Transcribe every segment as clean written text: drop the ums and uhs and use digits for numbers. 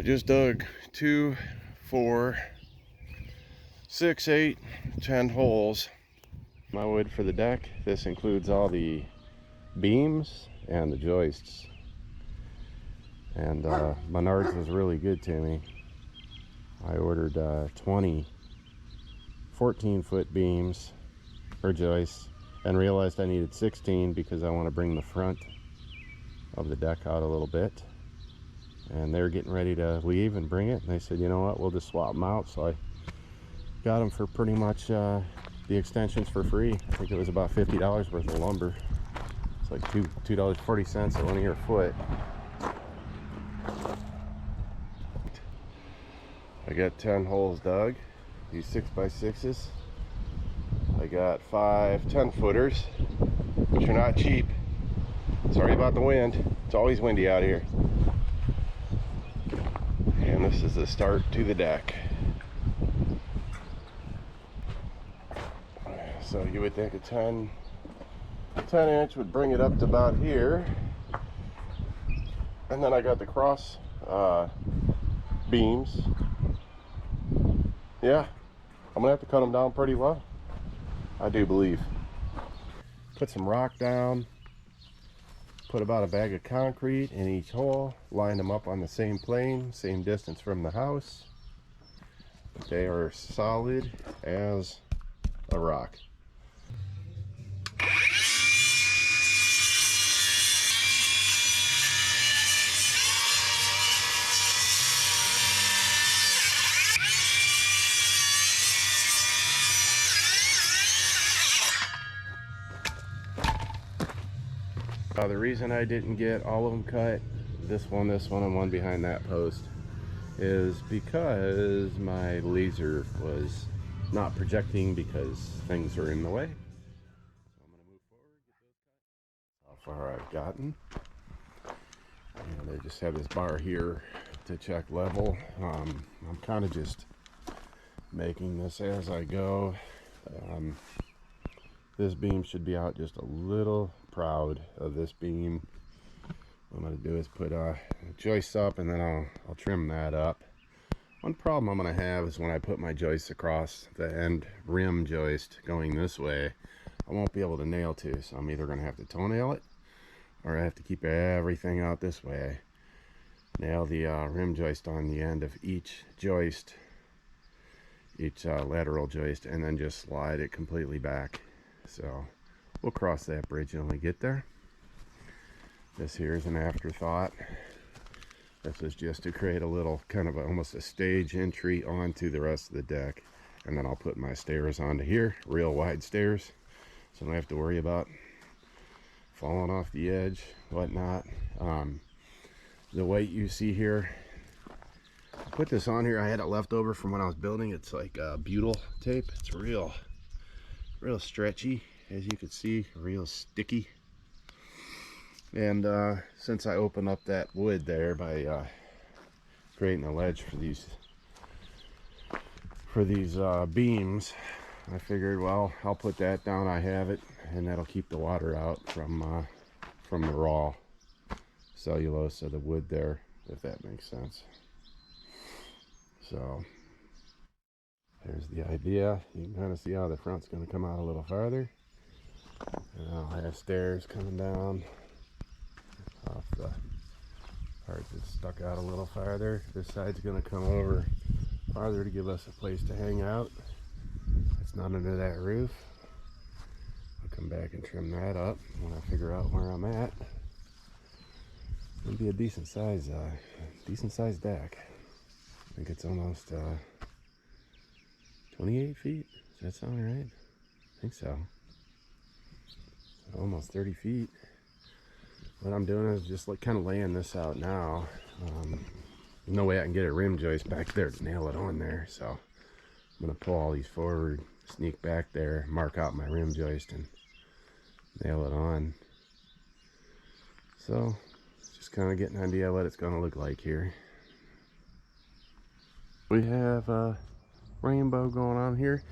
I just dug 2, 4, 6, 8, 10 holes. My wood for the deck. This includes all the beams and the joists. And Menards was really good to me. I ordered 20 14-foot beams or joists and realized I needed 16 because I want to bring the front of the deck out a little bit. And they're getting ready to leave and bring it, and they said, you know what, we'll just swap them out. So I got them for pretty much the extensions for free. I think it was about $50 worth of lumber. It's like $2.40 a linear foot. I got 10 holes dug, these 6x6s. I got 5 10-footers, which are not cheap. Sorry about the wind, it's always windy out here. And this is the start to the deck. So you would think a 10 inch would bring it up to about here. And then I got the cross beams. Yeah, I'm gonna have to cut them down pretty low, I do believe. Put some rock down, put about a bag of concrete in each hole, line them up on the same plane, same distance from the house. They are solid as a rock. The reason I didn't get all of them cut, this one, and one behind that post, is because my laser was not projecting because things are in the way. So I'm going to move forward, get those cut. How far I've gotten. And I just have this bar here to check level. I'm kind of just making this as I go. This beam should be out just a little. Proud of this beam. What I'm going to do is put joists up, and then I'll trim that up. One problem I'm going to have is when I put my joists across the end rim joist going this way, I won't be able to nail to, so I'm either going to have to toenail it, or I have to keep everything out this way. Nail the rim joist on the end of each joist, each lateral joist, and then just slide it completely back. So we'll cross that bridge when we get there. This here is an afterthought. This is just to create a little kind of almost a stage entry onto the rest of the deck. And then I'll put my stairs onto here, real wide stairs, so I don't have to worry about falling off the edge, whatnot. The weight you see here, I put this on here. I had it left over from when I was building. It's like butyl tape. It's real stretchy. As you can see, real sticky. And since I opened up that wood there by creating a ledge for these beams, I figured, well, I'll put that down. I have it, and that'll keep the water out from the raw cellulose of the wood there, if that makes sense. So there's the idea. You can kind of see how the front's going to come out a little farther. And I'll have stairs coming down off the part that's stuck out a little farther. This side's going to come over farther to give us a place to hang out. It's not under that roof. I'll come back and trim that up when I figure out where I'm at. It'll be a decent size deck. I think it's almost 28 feet. Does that sound right? I think so. Almost 30 feet. What I'm doing is just like kind of laying this out now. There's no way I can get a rim joist back there to nail it on there, so I'm going to pull all these forward, sneak back there, mark out my rim joist, and nail it on. So just kind of get an idea what it's going to look like here. We have a rainbow going on here.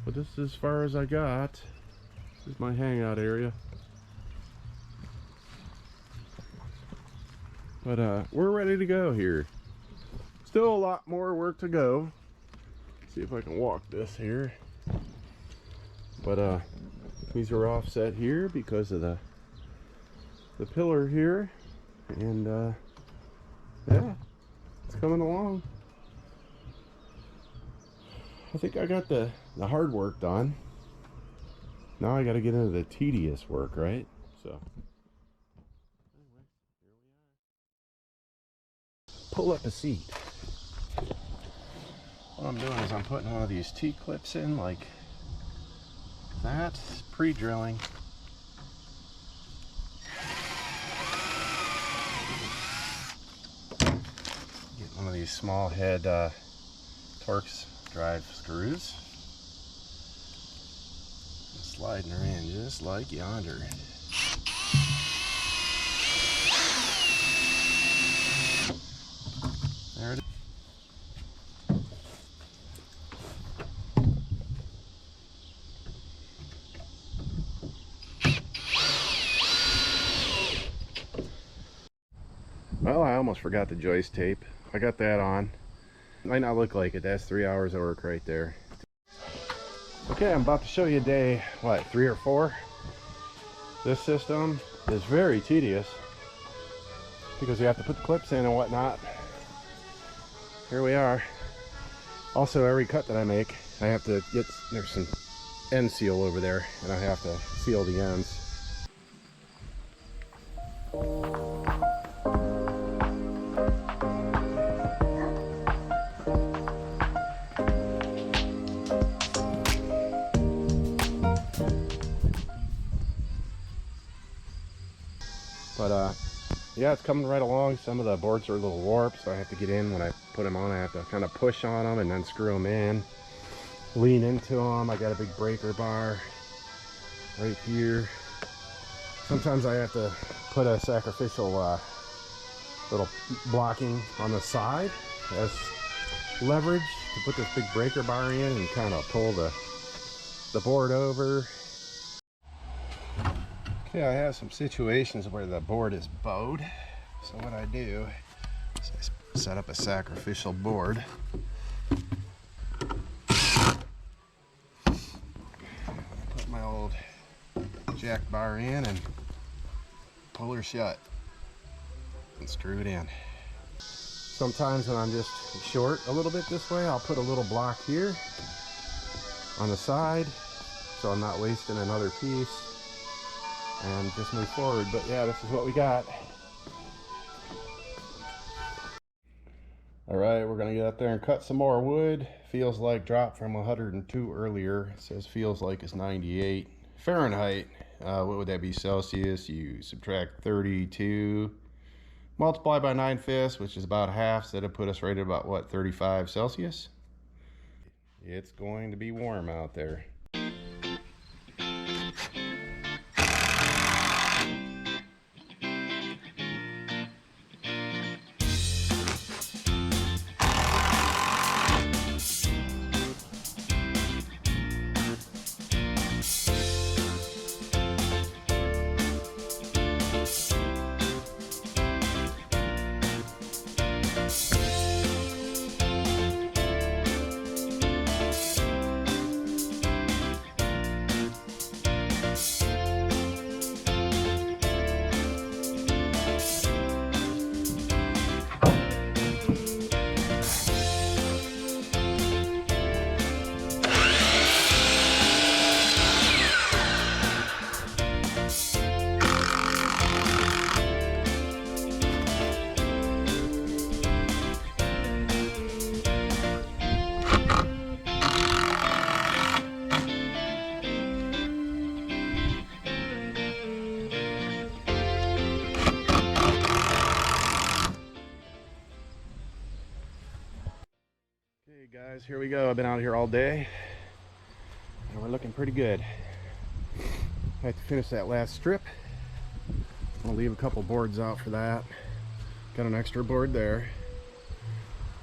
But this is as far as I got. This is my hangout area. But we're ready to go here. Still a lot more work to go. See if I can walk this here. But these are offset here because of the pillar here. And yeah, it's coming along. I think I got the hard work done. Now I got to get into the tedious work, right? So anyway, here we are. Pull up a seat. What I'm doing is I'm putting one of these T-clips in like that, pre-drilling. Get one of these small head Torx drive screws. And sliding her in just like yonder. There it is. Well, I almost forgot the joist tape. I got that on. Might not look like it. That's 3 hours of work right there. Okay, I'm about to show you day, what, 3 or 4? This system is very tedious because you have to put the clips in and whatnot. Here we are. Also, every cut that I make, I have to get, there's some end seal over there, and I have to seal the ends. But yeah, it's coming right along. Some of the boards are a little warped, so I have to get in. When I put them on, I have to kind of push on them and then screw them in, lean into them. I got a big breaker bar right here. Sometimes I have to put a sacrificial little blocking on the side as leverage to put this big breaker bar in and kind of pull the board over. Okay, I have some situations where the board is bowed. So what I do is I set up a sacrificial board. Put my old jack bar in and pull her shut and screw it in. Sometimes when I'm just short a little bit this way, I'll put a little block here on the side so I'm not wasting another piece. And just move forward. But yeah, this is what we got. All right, we're gonna get up there and cut some more wood. Feels like dropped from 102 earlier. It says feels like it's 98 Fahrenheit. What would that be Celsius? You subtract 32, multiply by 9/5, which is about half, so that'll put us right at about what, 35 Celsius? It's going to be warm out there. Guys, here we go. I've been out here all day and we're looking pretty good. I have to finish that last strip. I'll leave a couple boards out for that. Got an extra board there.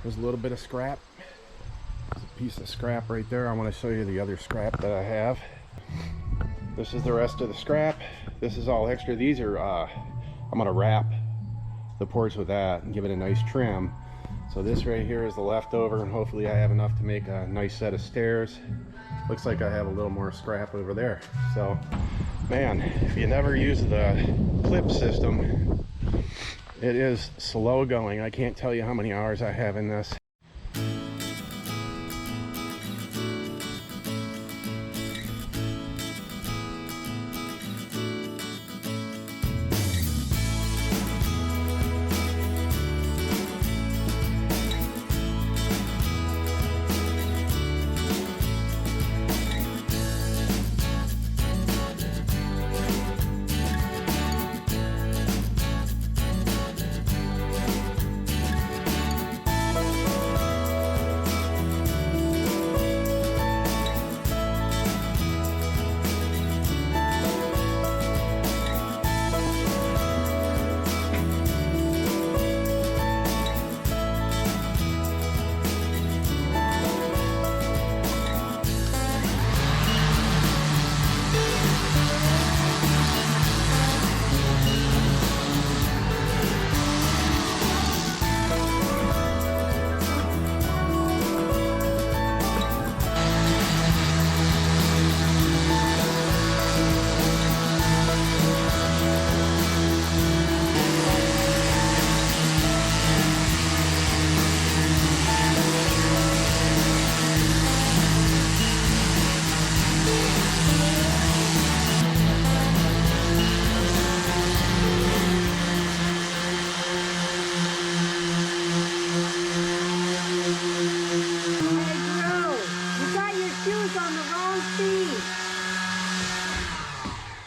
There's a little bit of scrap. There's a piece of scrap right there. I want to show you the other scrap that I have. This is the rest of the scrap. This is all extra. These are I'm gonna wrap the porch with that and give it a nice trim. So this right here is the leftover, and hopefully I have enough to make a nice set of stairs. Looks like I have a little more scrap over there. So, man, if you never use the clip system, it is slow going. I can't tell you how many hours I have in this.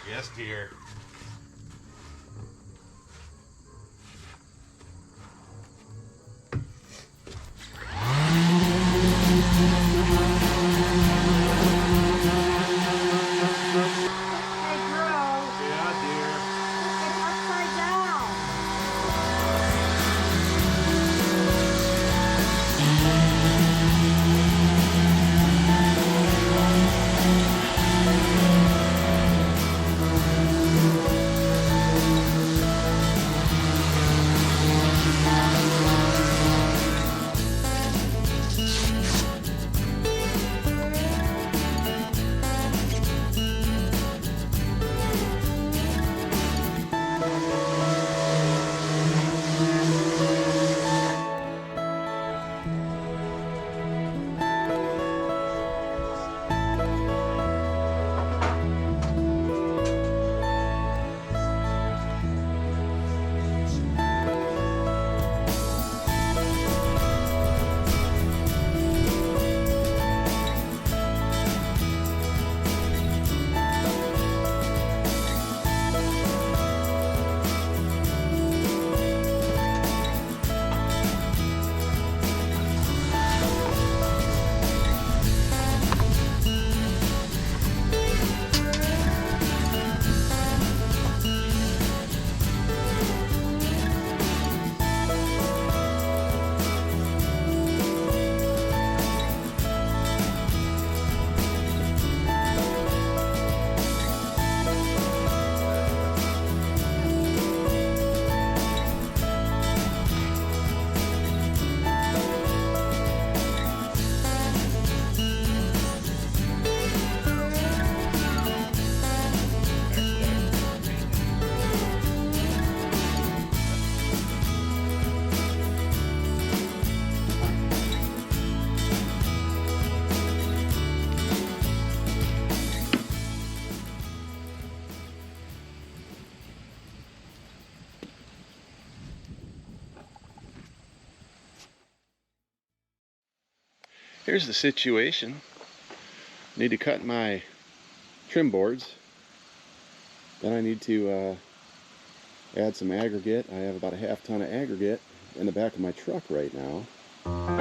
Yes, dear. Here's the situation. Need to cut my trim boards. Then I need to add some aggregate. I have about a half ton of aggregate in the back of my truck right now.